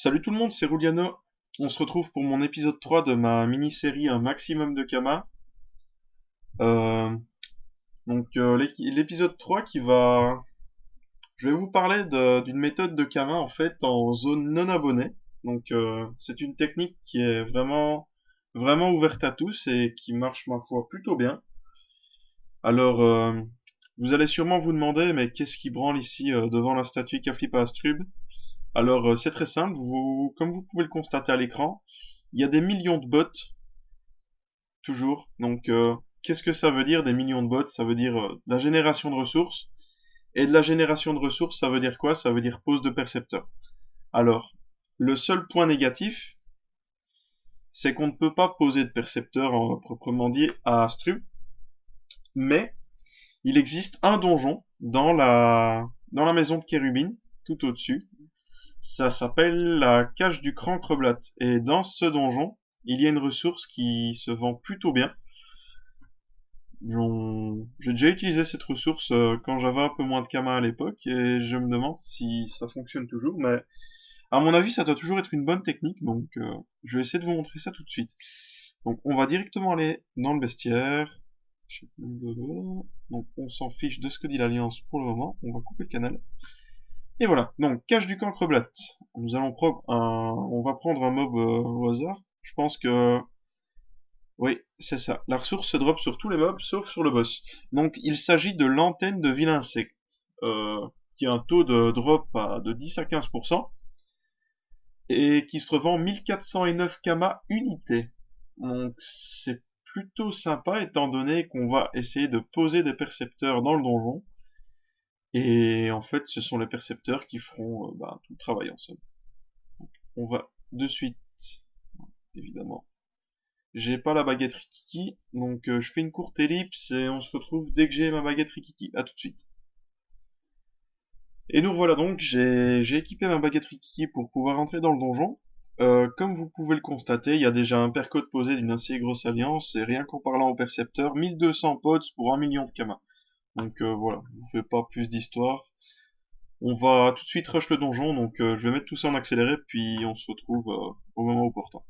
Salut tout le monde, c'est Ruliano. On se retrouve pour mon épisode 3 de ma mini-série Un maximum de Kama. Euh, l'épisode 3 qui va... Je vais vous parler d'une méthode de Kama en fait en zone non abonnée. C'est une technique qui est vraiment ouverte à tous et qui marche ma foi plutôt bien. Alors, vous allez sûrement vous demander, mais qu'est-ce qui branle ici devant la statue Kaflipa Astrub? Alors, c'est très simple, comme vous pouvez le constater à l'écran, il y a des millions de bots, toujours. Qu'est-ce que ça veut dire des millions de bots? Ça veut dire de la génération de ressources. Et de la génération de ressources, ça veut dire quoi? Ça veut dire pose de percepteur. Alors, le seul point négatif, c'est qu'on ne peut pas poser de percepteur proprement dit à Astrup, mais il existe un donjon dans la maison de Kérubin, tout au-dessus. Ça s'appelle la cage du Crancreblatt. Et dans ce donjon, il y a une ressource qui se vend plutôt bien. J'ai déjà utilisé cette ressource quand j'avais un peu moins de Kama à l'époque et je me demande si ça fonctionne toujours. Mais à mon avis, ça doit toujours être une bonne technique. Je vais essayer de vous montrer ça tout de suite. Donc, on va directement aller dans le bestiaire. Donc, on s'en fiche de ce que dit l'Alliance pour le moment. On va couper le canal. Et voilà. Donc, cage du Cancreblatt. On va prendre un mob au hasard. Je pense que oui, c'est ça. La ressource se drop sur tous les mobs, sauf sur le boss. Donc, il s'agit de l'antenne de vilain insecte, qui a un taux de drop de 10 à 15%, et qui se revend 1409 Kama unité. Donc, c'est plutôt sympa, étant donné qu'on va essayer de poser des percepteurs dans le donjon. Et en fait, ce sont les percepteurs qui feront tout le travail en somme. Donc, on va de suite, évidemment. J'ai pas la baguette Rikiki, je fais une courte ellipse et on se retrouve dès que j'ai ma baguette Rikiki. À tout de suite. Et nous voilà donc, j'ai équipé ma baguette Rikiki pour pouvoir entrer dans le donjon. Comme vous pouvez le constater, il y a déjà un percode posé d'une assez grosse alliance, et rien qu'en parlant au percepteur, 1200 pods pour 1 million de Kama. Voilà, je vous fais pas plus d'histoire. On va tout de suite rush le donjon, je vais mettre tout ça en accéléré, puis on se retrouve au moment opportun.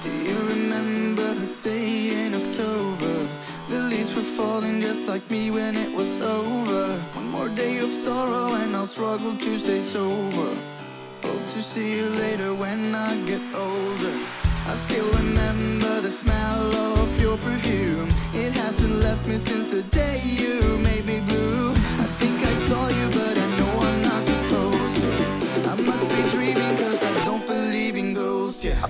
Do you remember a day in October? The leaves were falling just like me when it was over. One more day of sorrow and I'll struggle to stay sober. Hope to see you later when I get older. I still remember the smell of your perfume. It hasn't left me since the day you made me blue. I think I saw you but I know I'm not supposed to. I must be dreaming cause I don't believe in ghosts, yeah.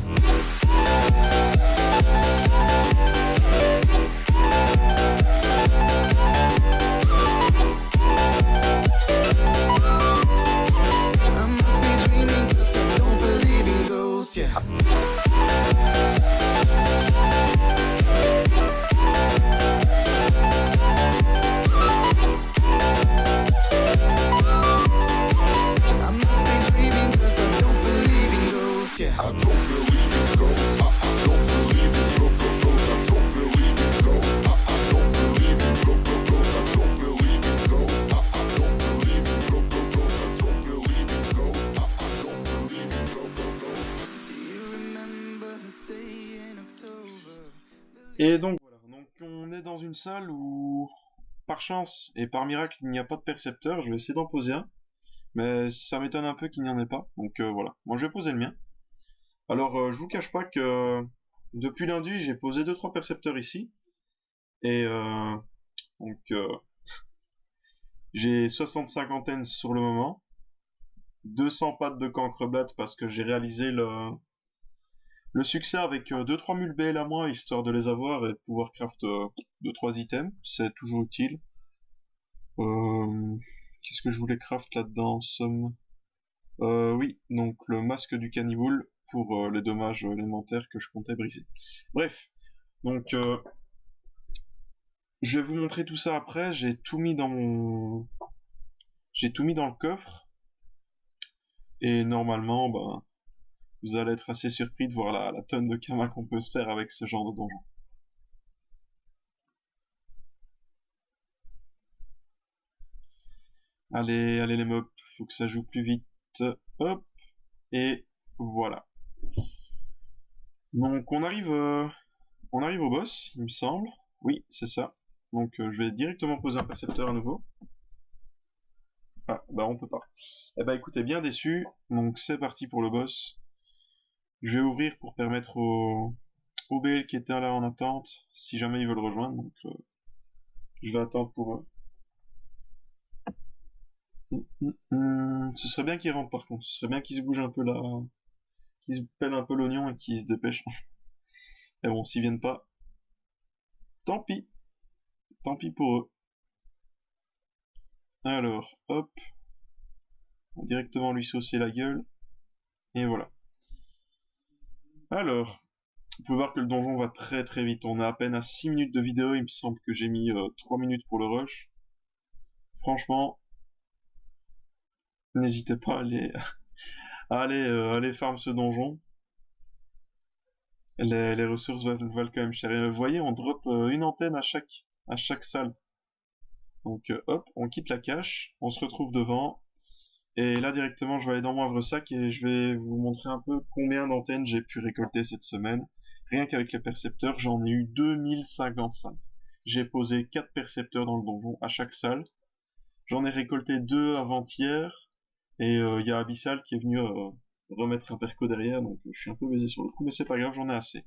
Et donc voilà, on est dans une salle où, par chance et par miracle, il n'y a pas de percepteur. Je vais essayer d'en poser un, mais ça m'étonne un peu qu'il n'y en ait pas. Voilà, moi je vais poser le mien. Alors je vous cache pas que depuis lundi j'ai posé deux trois percepteurs ici, et donc euh, j'ai 65 antennes sur le moment, 200 pattes de cancreblatt parce que j'ai réalisé le succès avec 2-3 mules BL à moins, histoire de les avoir et de pouvoir craft 2-3 items, c'est toujours utile. Qu'est-ce que je voulais craft là-dedans en somme? Oui, donc le masque du cannibale pour les dommages élémentaires que je comptais briser. Bref, je vais vous montrer tout ça après, j'ai tout mis dans le coffre, et normalement, Vous allez être assez surpris de voir la tonne de kamas qu'on peut se faire avec ce genre de donjon. Allez, allez les mobs, faut que ça joue plus vite. Hop, et voilà. Donc on arrive au boss, il me semble. Oui, c'est ça. Donc je vais directement poser un percepteur à nouveau. Ah, bah on peut pas. Eh bah écoutez, bien déçu. Donc c'est parti pour le boss. Je vais ouvrir pour permettre aux BL qui étaient là en attente, si jamais ils veulent rejoindre. Donc je vais attendre pour eux. Ce serait bien qu'ils rentrent par contre. Ce serait bien qu'ils se bougent un peu là, qu'ils se pèlent un peu l'oignon et qu'ils se dépêchent. Et bon, s'ils viennent pas, tant pis. Tant pis pour eux. Alors, hop. On va directement lui saucer la gueule. Et voilà. Alors, vous pouvez voir que le donjon va très très vite. On est à peine à 6 minutes de vidéo. Il me semble que j'ai mis 3 minutes pour le rush. Franchement, n'hésitez pas à aller farm ce donjon. Les ressources valent quand même cher. Et vous voyez, on drop une antenne à chaque salle. Donc hop, on quitte la cache, on se retrouve devant. Et là directement, je vais aller dans mon havresac et je vais vous montrer un peu combien d'antennes j'ai pu récolter cette semaine. Rien qu'avec les percepteurs, j'en ai eu 2055. J'ai posé 4 percepteurs dans le donjon à chaque salle. J'en ai récolté 2 avant-hier. Et il y a Abyssal qui est venu remettre un perco derrière, donc je suis un peu baisé sur le coup, mais c'est pas grave, j'en ai assez.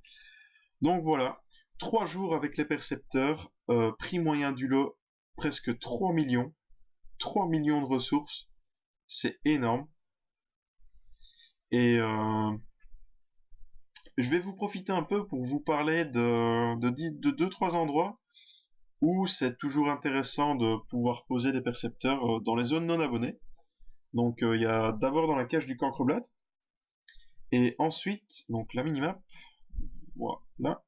Donc voilà, 3 jours avec les percepteurs, prix moyen du lot, presque 3 millions. 3 millions de ressources, c'est énorme. Et je vais vous profiter un peu pour vous parler de 2-3 endroits où c'est toujours intéressant de pouvoir poser des percepteurs dans les zones non abonnées. Donc il y a d'abord dans la cache du Cancreblatt, et ensuite, donc la minimap, voilà.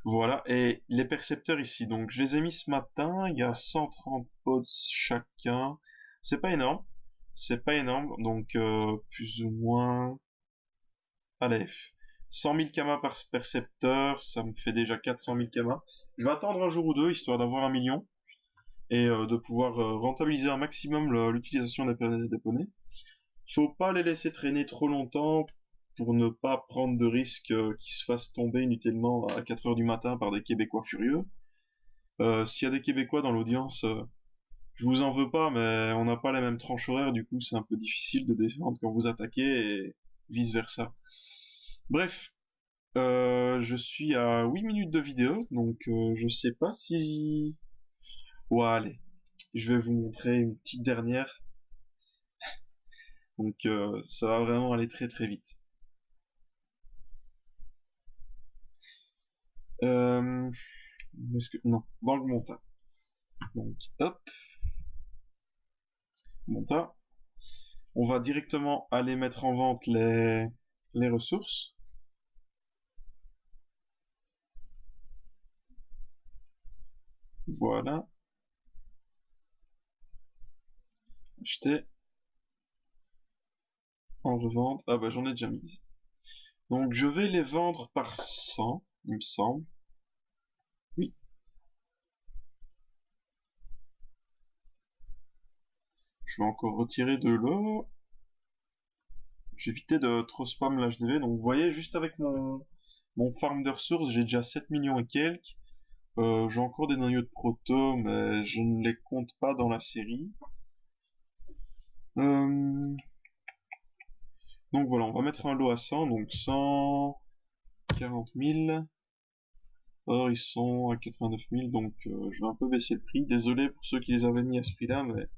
Voilà, et les percepteurs ici, donc je les ai mis ce matin, il y a 130 pods chacun, c'est pas énorme, donc plus ou moins, allez, 100 000 kamas par percepteur, ça me fait déjà 400 000 kamas. Je vais attendre un jour ou deux, histoire d'avoir 1 million, et de pouvoir rentabiliser un maximum l'utilisation des poneys. Faut pas les laisser traîner trop longtemps pour ne pas prendre de risques qu'ils se fassent tomber inutilement à 4 heures du matin par des Québécois furieux. S'il y a des Québécois dans l'audience, je vous en veux pas, mais on n'a pas les mêmes tranches horaires, du coup c'est un peu difficile de défendre quand vous attaquez et vice versa. Bref, je suis à 8 minutes de vidéo, donc je sais pas si... Ouais, allez, je vais vous montrer une petite dernière. Donc ça va vraiment aller très très vite. Non, Banque Monta. Donc hop, Monta. On va directement aller mettre en vente les ressources. Voilà. Acheter. En revente. Ah bah j'en ai déjà mis. Donc je vais les vendre par 100, il me semble. Oui. Je vais encore retirer de l'eau. J'ai évité de trop spam l'HDV. Donc vous voyez, juste avec mon farm de ressources, j'ai déjà 7 millions et quelques. J'ai encore des noyaux de proto, mais je ne les compte pas dans la série. Donc voilà, on va mettre un lot à 100, donc 140 000. Or, ils sont à 89 000, donc je vais un peu baisser le prix. Désolé pour ceux qui les avaient mis à ce prix-là, mais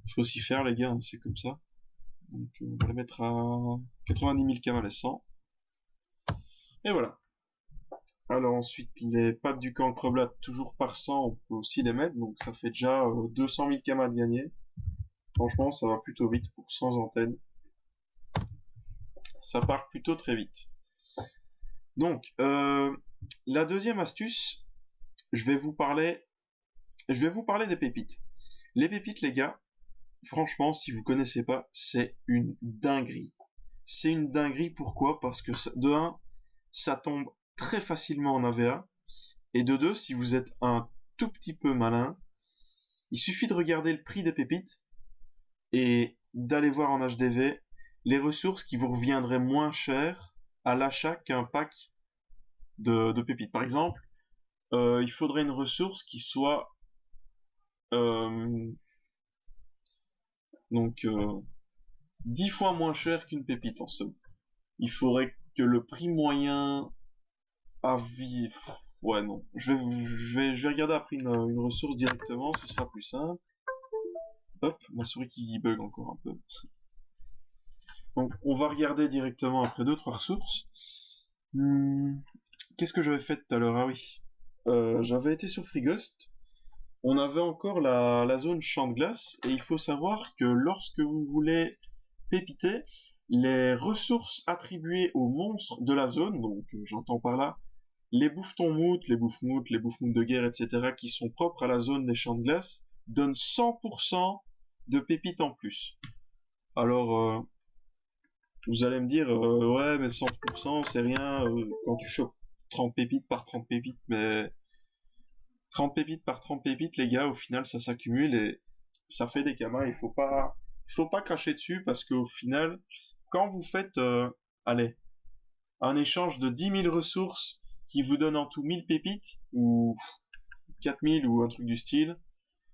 il faut s'y faire, les gars, hein, c'est comme ça. Donc on va les mettre à 90 000 kamas les 100. Et voilà. Alors ensuite, les pattes du Cancreblatt, toujours par 100, on peut aussi les mettre, donc ça fait déjà 200 000 kamas de gagner. Franchement, ça va plutôt vite pour 100 antennes. Ça part plutôt très vite. Donc, la deuxième astuce, je vais vous parler des pépites. Les pépites, les gars, franchement, si vous connaissez pas, c'est une dinguerie. C'est une dinguerie, pourquoi? Parce que de un, ça tombe très facilement en AVA, et de deux, si vous êtes un tout petit peu malin, il suffit de regarder le prix des pépites et d'aller voir en HDV les ressources qui vous reviendraient moins cher à l'achat qu'un pack de pépites. Par exemple, il faudrait une ressource qui soit euh, donc 10 fois moins cher qu'une pépite en somme. Il faudrait que le prix moyen à vie... Ouais, non. Je vais regarder après une ressource directement, ce sera plus simple. Hop, ma souris qui bug encore un peu. Donc, on va regarder directement après deux, trois ressources. Qu'est-ce que j'avais fait tout à l'heure? Ah oui. J'avais été sur Frighost. On avait encore la zone champ de glace. Et il faut savoir que lorsque vous voulez pépiter, les ressources attribuées aux monstres de la zone, donc j'entends par là les bouffetons-moutes, les bouffes-moutes, les bouffes-moutes de guerre, etc., qui sont propres à la zone des champs de glace, donnent 100% de pépites en plus. Alors, vous allez me dire, ouais, mais 100%, c'est rien, quand tu chopes 30 pépites par 30 pépites, mais 30 pépites par 30 pépites, les gars, au final, ça s'accumule et ça fait des camas. Il faut pas cracher dessus parce qu'au final, quand vous faites, allez, un échange de 10 000 ressources qui vous donne en tout 1000 pépites, ou 4000 ou un truc du style,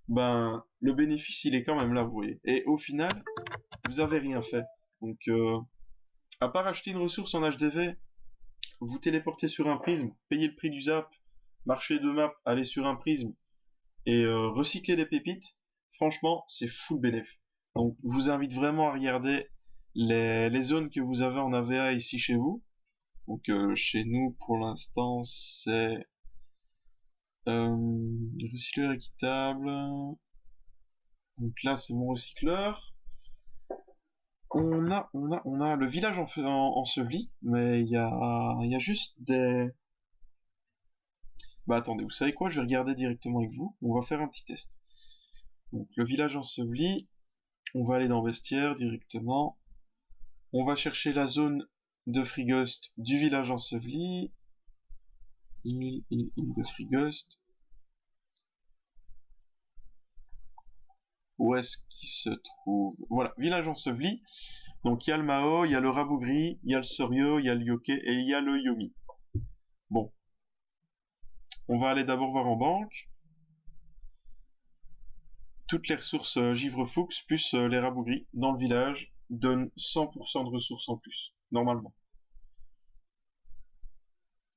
ben, le bénéfice, il est quand même là, vous voyez. Et au final, vous avez rien fait. Donc, à part acheter une ressource en HDV, vous téléportez sur un prisme, payez le prix du zap, marchez de map, allez sur un prisme, et recycler des pépites, franchement, c'est full bénéf. Donc, je vous invite vraiment à regarder les zones que vous avez en AVA ici chez vous. Donc, chez nous, pour l'instant, c'est recycleur équitable. Donc là, c'est mon recycleur. On a le village enseveli, mais il y a juste des... Bah attendez, vous savez quoi? Je vais regarder directement avec vous. On va faire un petit test. Donc le village enseveli, on va aller dans vestiaire directement. On va chercher la zone de Frighost du village enseveli. Île de Frighost. Où est-ce qu'il se trouve? Voilà, village enseveli. Donc il y a le Mao, il y a le Rabougri, il y a le Soryo, il y a le Yoke et il y a le Yomi. Bon. On va aller d'abord voir en banque. Toutes les ressources Givre-Fuchs plus les Rabougris dans le village donnent 100% de ressources en plus, normalement.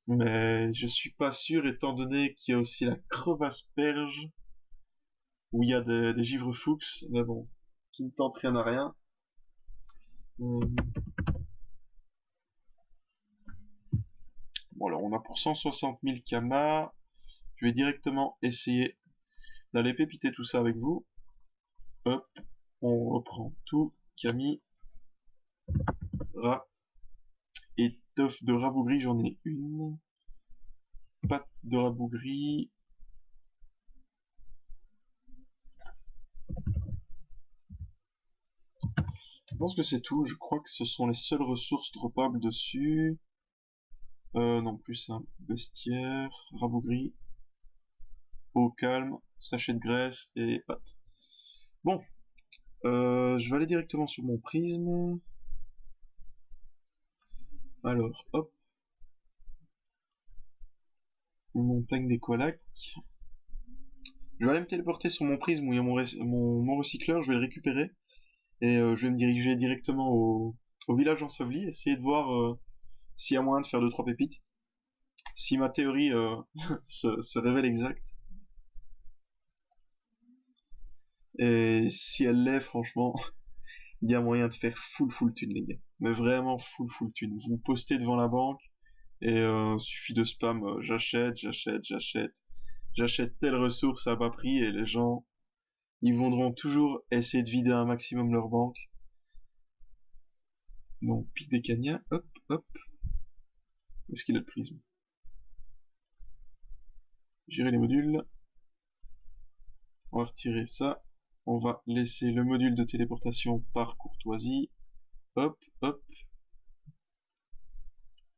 Mais je suis pas sûr étant donné qu'il y a aussi la crevasse perge où il y a des Givre-Fuchs, mais bon, qui ne tentent rien à rien. Bon alors on a pour 160 000 kamas. Je vais directement essayer d'aller pépiter tout ça avec vous. Hop, on reprend tout. Camille, Ra, étoffe de rabougri, j'en ai une. Pâte de rabougri. Je pense que c'est tout. Je crois que ce sont les seules ressources droppables dessus. Non plus un bestiaire, rabougri, eau calme, sachet de graisse et pâte. Bon, je vais aller directement sur mon prisme. Alors, hop. Montagne des Colacs. Je vais aller me téléporter sur mon prisme où il y a mon recycleur, je vais le récupérer. Et je vais me diriger directement au village enseveli, essayer de voir s'il y a moyen de faire 2-3 pépites. Si ma théorie se révèle exacte. Et si elle l'est, franchement, il y a moyen de faire full thune, les gars. Mais vraiment full thune. Vous vous postez devant la banque et suffit de spam j'achète telle ressource à bas prix et les gens ils voudront toujours essayer de vider un maximum leur banque. Donc pic des cagnas, hop. Où est-ce qu'il a le prisme? Gérer les modules. On va retirer ça. on va laisser le module de téléportation par courtoisie. Hop, hop.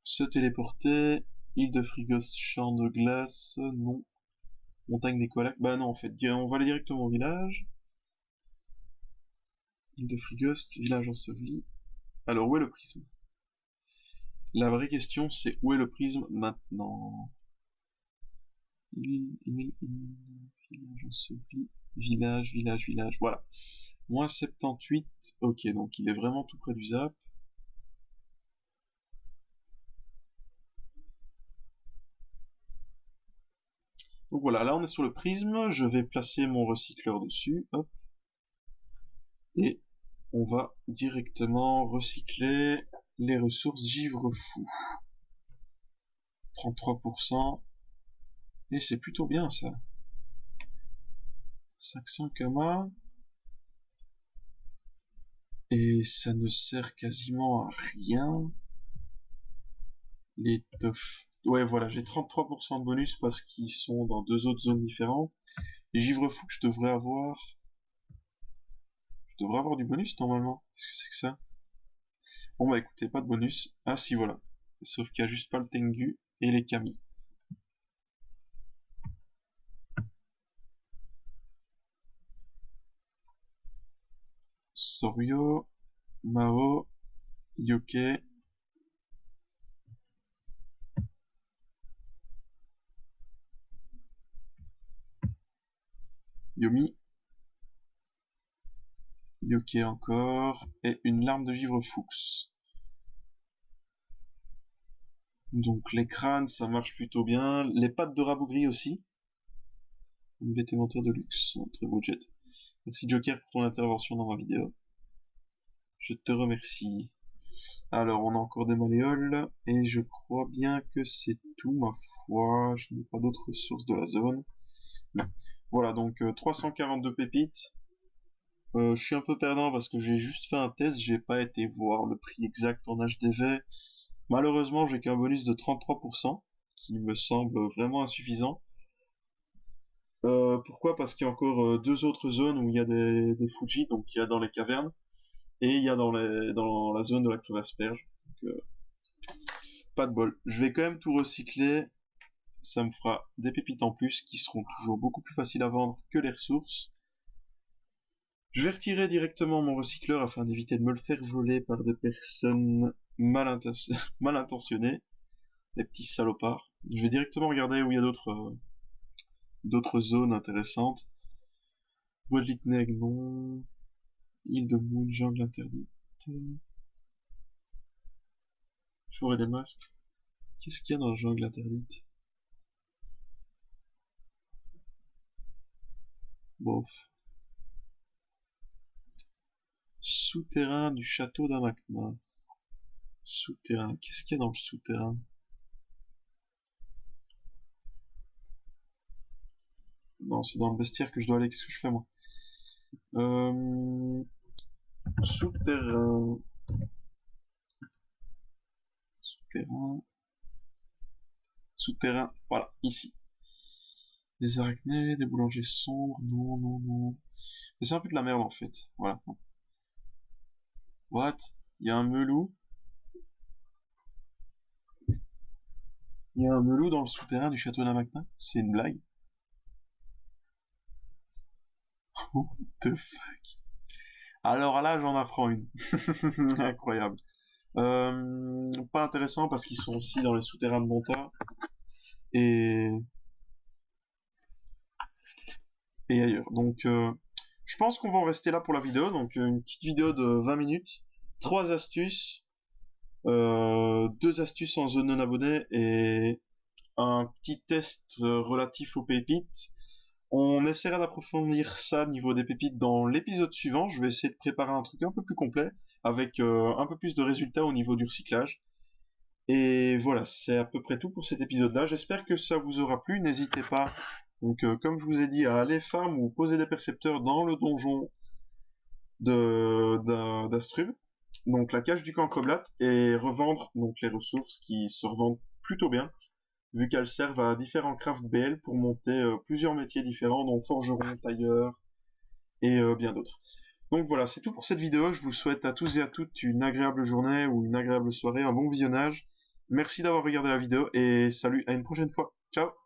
Se téléporter. Île de Frigos, champ de glace, non. Montagne des Koalaks, bah non en fait, on va aller directement au village. Île de Frigos, village enseveli. Alors où est le prisme? La vraie question c'est où est le prisme maintenant? Village enseveli, village, voilà. Moins 78, ok, donc il est vraiment tout près du zap. Donc voilà, là on est sur le prisme, je vais placer mon recycleur dessus, hop. Et on va directement recycler les ressources givre fou. 33%. Et c'est plutôt bien ça. 500 kama. Et ça ne sert quasiment à rien. Les tof. Ouais voilà, j'ai 33% de bonus parce qu'ils sont dans deux autres zones différentes. Les givre fou que je devrais avoir. Je devrais avoir du bonus normalement. Qu'est-ce que c'est que ça? Bon bah écoutez, pas de bonus. Ah si voilà. Sauf qu'il n'y a juste pas le Tengu et les Kami. Soryo, Mao, Yoke. Yomi. Yoke encore. Et une larme de givre fuchs. Donc les crânes, ça marche plutôt bien. Les pattes de rabougri aussi. Une vétémentaire de luxe. Très beau jet. Merci Joker pour ton intervention dans ma vidéo. Je te remercie. Alors, on a encore des malléoles. Et je crois bien que c'est tout, ma foi. Je n'ai pas d'autres ressources de la zone. Non. Voilà, donc 342 pépites. Je suis un peu perdant parce que j'ai juste fait un test. J'ai pas été voir le prix exact en HDV. Malheureusement, j'ai qu'un bonus de 33%, qui me semble vraiment insuffisant. Pourquoi? Parce qu'il y a encore deux autres zones où il y a des Fuji, donc il y a dans les cavernes, et il y a dans la zone de la creve asperge. Donc, pas de bol. Je vais quand même tout recycler, ça me fera des pépites en plus qui seront toujours beaucoup plus faciles à vendre que les ressources. Je vais retirer directement mon recycleur afin d'éviter de me le faire voler par des personnes mal intentionnées, les petits salopards. Je vais directement regarder où il y a d'autres zones intéressantes. Bois de Litneg, non. Île de Moon, jungle interdite. Forêt des masques. Qu'est-ce qu'il y a dans la jungle interdite? Bof. Souterrain du château d'Amakna. Souterrain. Qu'est-ce qu'il y a dans le souterrain? Non, c'est dans le vestiaire que je dois aller. Qu'est-ce que je fais, moi? Souterrain. Souterrain. Voilà, ici. Des arachnées, des boulangers sombres. Non, non, non. Mais c'est un peu de la merde, en fait. Voilà. What? Il y a un melou. Il y a un melou dans le souterrain du château d'Amakna? C'est une blague? What the fuck? Alors là, j'en apprends une. Incroyable. Pas intéressant parce qu'ils sont aussi dans les souterrains de Monta. Et ailleurs. Donc, je pense qu'on va en rester là pour la vidéo. Donc, une petite vidéo de 20 minutes. 3 astuces. 2 astuces en zone non abonnée et un petit test relatif aux pépites. On essaiera d'approfondir ça niveau des pépites dans l'épisode suivant. Je vais essayer de préparer un truc un peu plus complet avec un peu plus de résultats au niveau du recyclage. Et voilà, c'est à peu près tout pour cet épisode-là. J'espère que ça vous aura plu. N'hésitez pas, donc comme je vous ai dit, à aller farm ou poser des percepteurs dans le donjon d'Astrub, donc la cache du cancreblatt, et revendre donc les ressources qui se revendent plutôt bien, vu qu'elles servent à différents craft BL pour monter plusieurs métiers différents, dont forgeron, tailleur, et bien d'autres. Donc voilà, c'est tout pour cette vidéo. Je vous souhaite à tous et à toutes une agréable journée ou une agréable soirée, un bon visionnage. Merci d'avoir regardé la vidéo et salut, à une prochaine fois. Ciao!